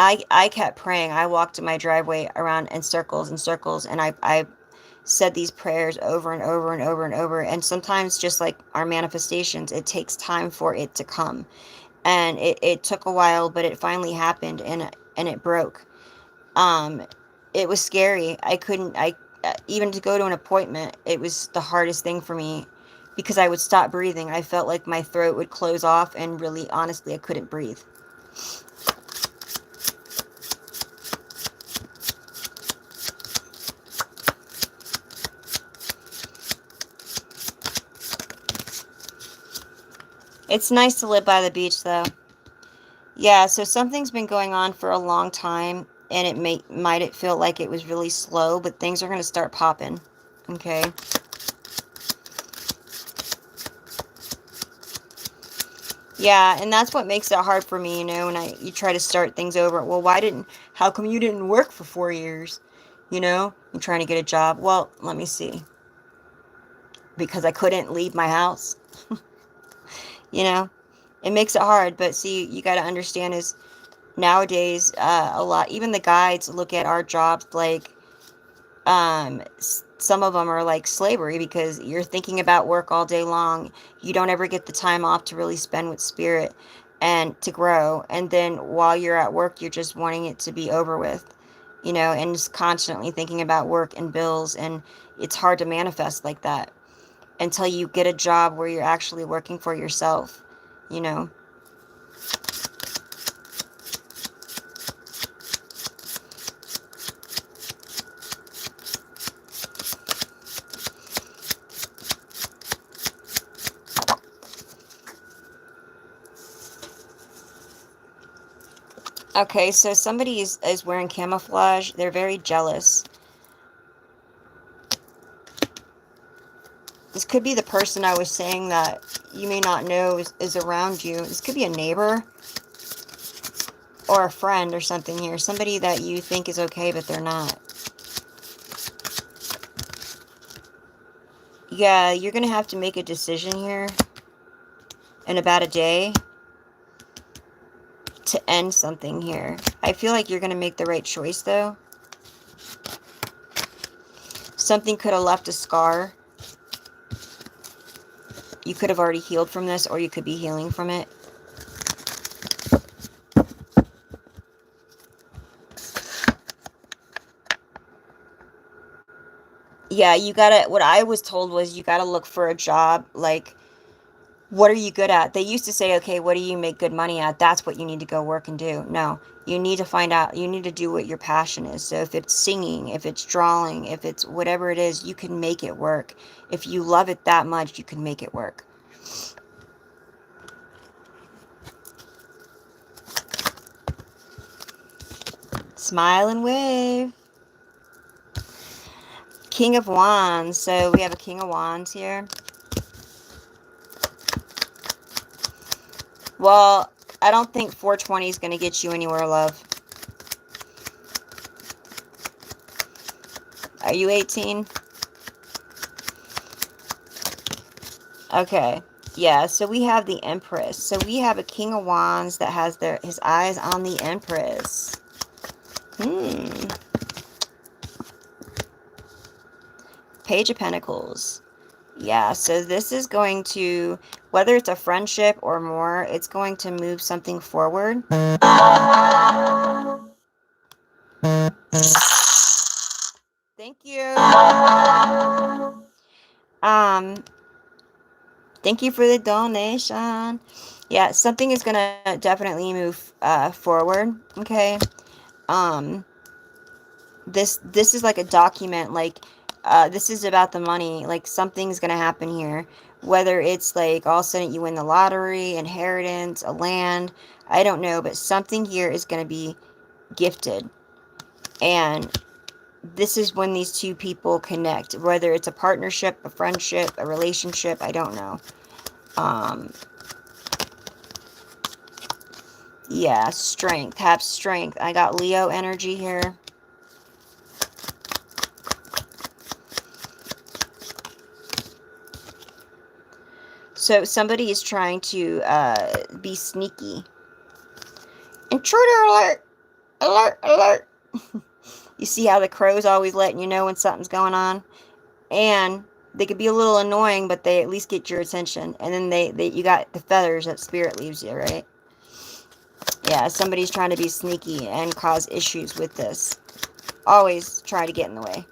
I kept praying. I walked in my driveway around in circles and circles, and I said these prayers over and over and over and over. And sometimes, just like our manifestations, it takes time for it to come. And it took a while, but it finally happened, and it broke. Um, it was scary. I couldn't, I even to go to an appointment, it was the hardest thing for me because I would stop breathing. I felt like my throat would close off, and really, honestly, I couldn't breathe. It's nice to live by the beach, though. Yeah, so something's been going on for a long time, and might it feel like it was really slow, but things are going to start popping. Okay. Yeah, and that's what makes it hard for me, when you try to start things over. Well, how come you didn't work for 4 years? I'm trying to get a job. Well, let me see. Because I couldn't leave my house. you know, it makes it hard, but see, you got to understand is nowadays, a lot, even the guides look at our jobs like, some of them are like slavery because you're thinking about work all day long. You don't ever get the time off to really spend with spirit and to grow. And then while you're at work, you're just wanting it to be over with, and just constantly thinking about work and bills. And it's hard to manifest like that until you get a job where you're actually working for yourself, you know. Okay, so somebody is wearing camouflage. They're very jealous. This could be the person I was saying that you may not know is around you. This could be a neighbor or a friend or something here. Somebody that you think is okay, but they're not. Yeah, you're going to have to make a decision here in about a day to end something here. I feel like you're going to make the right choice, though. Something could have left a scar. You could have already healed from this, or you could be healing from it. Yeah, what I was told was you gotta look for a job, like, what are you good at? They used to say, okay, what do you make good money at? That's what you need to go work and do. No, you need to find out, you need to do what your passion is. So if it's singing, if it's drawing, if it's whatever it is, you can make it work. If you love it that much, you can make it work. Smile and wave. King of Wands. So we have a King of Wands here. Well, I don't think 420 is going to get you anywhere, love. Are you 18? Okay. Yeah, so we have the Empress. So we have a King of Wands that has his eyes on the Empress. Page of Pentacles. Yeah, so this is going to, whether it's a friendship or more, it's going to move something forward. Thank you. Thank you for the donation. Yeah, something is gonna definitely move forward. Okay. This is like a document. Like, this is about the money. Like, something's gonna happen here. Whether it's like all of a sudden you win the lottery, inheritance, a land, I don't know, but something here is gonna be gifted, and this is when these two people connect. Whether it's a partnership, a friendship, a relationship, I don't know. Yeah, strength. Have strength. I got Leo energy here. So somebody is trying to be sneaky. Intruder alert! alert, alert. You see how the crow's always letting you know when something's going on? And they could be a little annoying, but they at least get your attention. And then you got the feathers that spirit leaves you, right? Yeah, somebody's trying to be sneaky and cause issues with this. Always try to get in the way.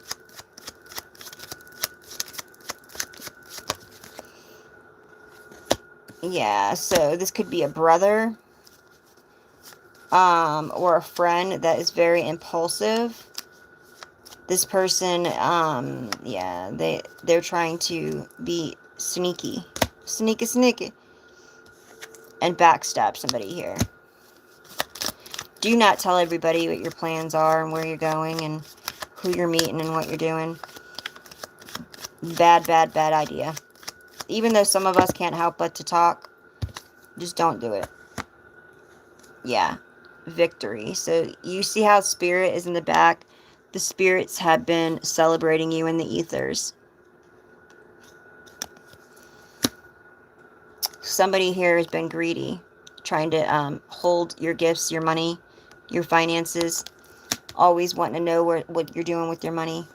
Yeah, so this could be a brother, or a friend that is very impulsive. This person, yeah, they're trying to be sneaky, sneaky, and backstab somebody here. Do not tell everybody what your plans are and where you're going and who you're meeting and what you're doing. Bad idea. Even though some of us can't help but to talk, just don't do it. Yeah. Victory. So you see how spirit is in the back? The spirits have been celebrating you in the ethers. Somebody here has been greedy, trying to hold your gifts, your money, your finances, always wanting to know what you're doing with your money.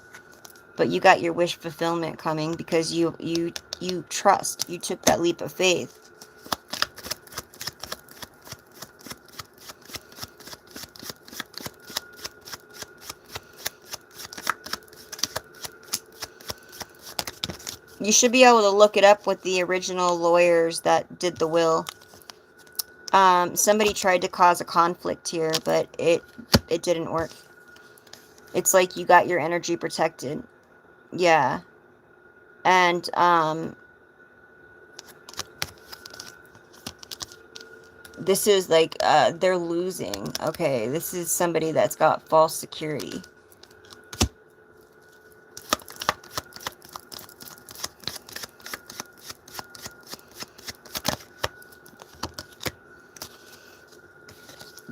But you got your wish fulfillment coming because you trust. You took that leap of faith. You should be able to look it up with the original lawyers that did the will. Somebody tried to cause a conflict here, but it didn't work. It's like you got your energy protected. Yeah. And, this is like, they're losing. Okay, this is somebody that's got false security.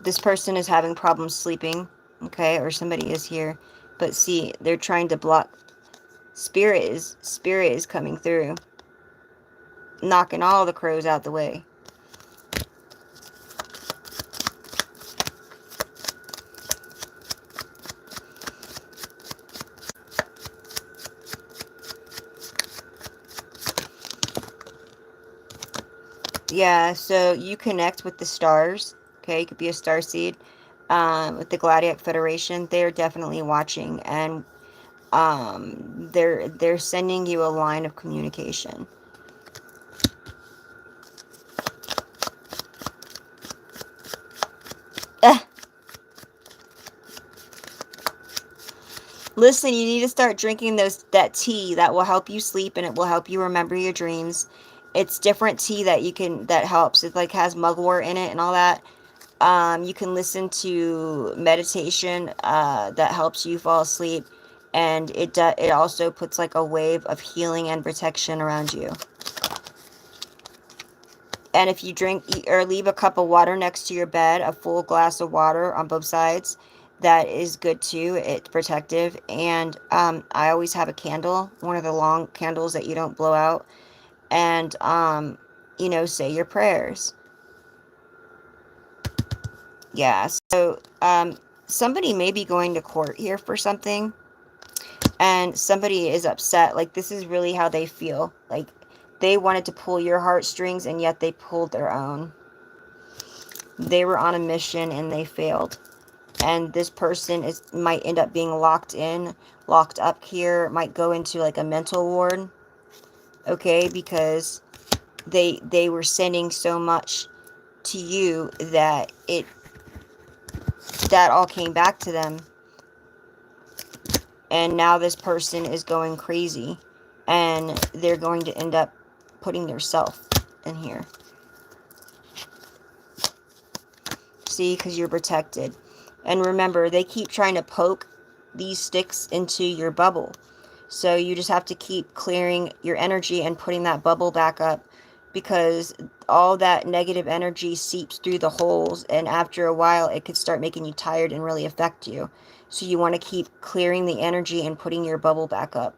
This person is having problems sleeping, okay, or somebody is here. But see, they're trying to block. Spirit is coming through, knocking all the crows out the way. Yeah, so you connect with the stars. Okay, you could be a star seed. With the Gladiac Federation, they're definitely watching, and they're sending you a line of communication. Listen, you need to start drinking that tea that will help you sleep, and it will help you remember your dreams. It's different tea that helps. It like has mugwort in it and all that. You can listen to meditation that helps you fall asleep, and it also puts like a wave of healing and protection around you. And if you drink or leave a cup of water next to your bed, a full glass of water on both sides, that is good too. It's protective. And I always have a candle, one of the long candles that you don't blow out, and you know, say your prayers. Yeah, so somebody may be going to court here for something, and somebody is upset. Like, this is really how they feel. Like, they wanted to pull your heartstrings, and yet they pulled their own. They were on a mission, and they failed. And this person might end up being locked up here, might go into, like, a mental ward. Okay, because they were sending so much to you that that all came back to them. And now this person is going crazy, and they're going to end up putting their self in here. See, because you're protected. And remember, they keep trying to poke these sticks into your bubble. So you just have to keep clearing your energy and putting that bubble back up, because all that negative energy seeps through the holes, and after a while it could start making you tired and really affect you. So you want to keep clearing the energy and putting your bubble back up.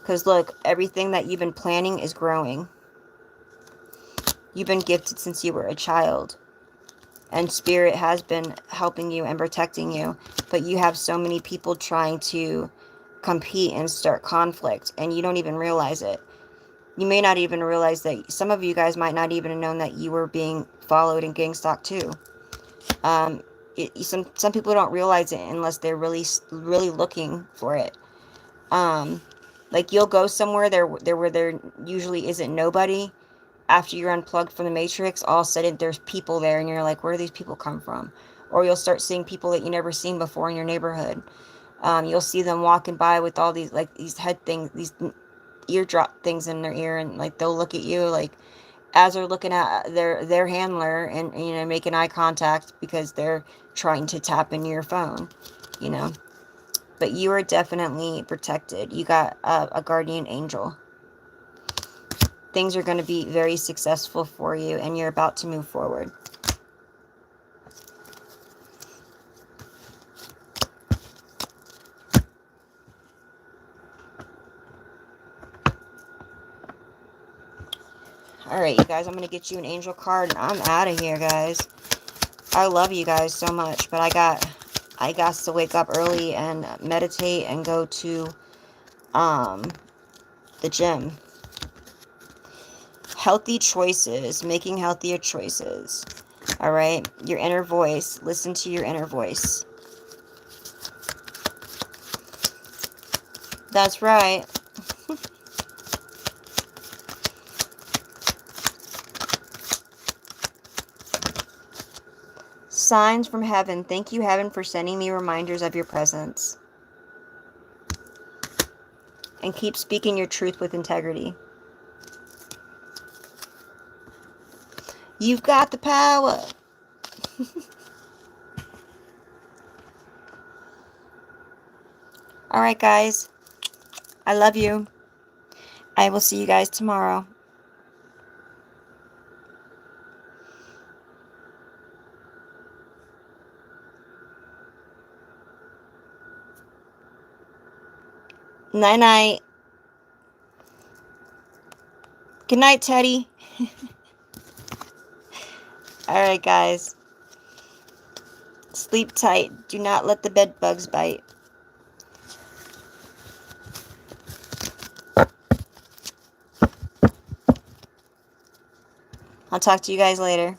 Because look, everything that you've been planning is growing. You've been gifted since you were a child. and spirit has been helping you and protecting you, but you have so many people trying to compete and start conflict, and you don't even realize it. You may not even realize that some of you guys might not even have known that you were being followed and gang stalked too. Some people don't realize it unless they're really looking for it. Like you'll go somewhere where there usually isn't nobody. After you're unplugged from the matrix, all of a sudden there's people there, and you're like, where do these people come from? Or you'll start seeing people that you never seen before in your neighborhood. You'll see them walking by with all these like these head things, these eardrop things in their ear, and like they'll look at you like as they're looking at their handler, and you know, making eye contact because they're trying to tap into your phone, you know. But you are definitely protected. You got a guardian angel. Things are going to be very successful for you, and you're about to move forward. Alright, you guys, I'm going to get you an angel card, and I'm out of here, guys. I love you guys so much, but I got to wake up early and meditate and go to the gym. Healthy choices, making healthier choices. All right, your inner voice. Listen to your inner voice. That's right. Signs from heaven. Thank you, heaven, for sending me reminders of your presence. And keep speaking your truth with integrity. You've got the power. All right, guys. I love you. I will see you guys tomorrow. Night-night. Good night, Teddy. All right, guys. Sleep tight. Do not let the bed bugs bite. I'll talk to you guys later.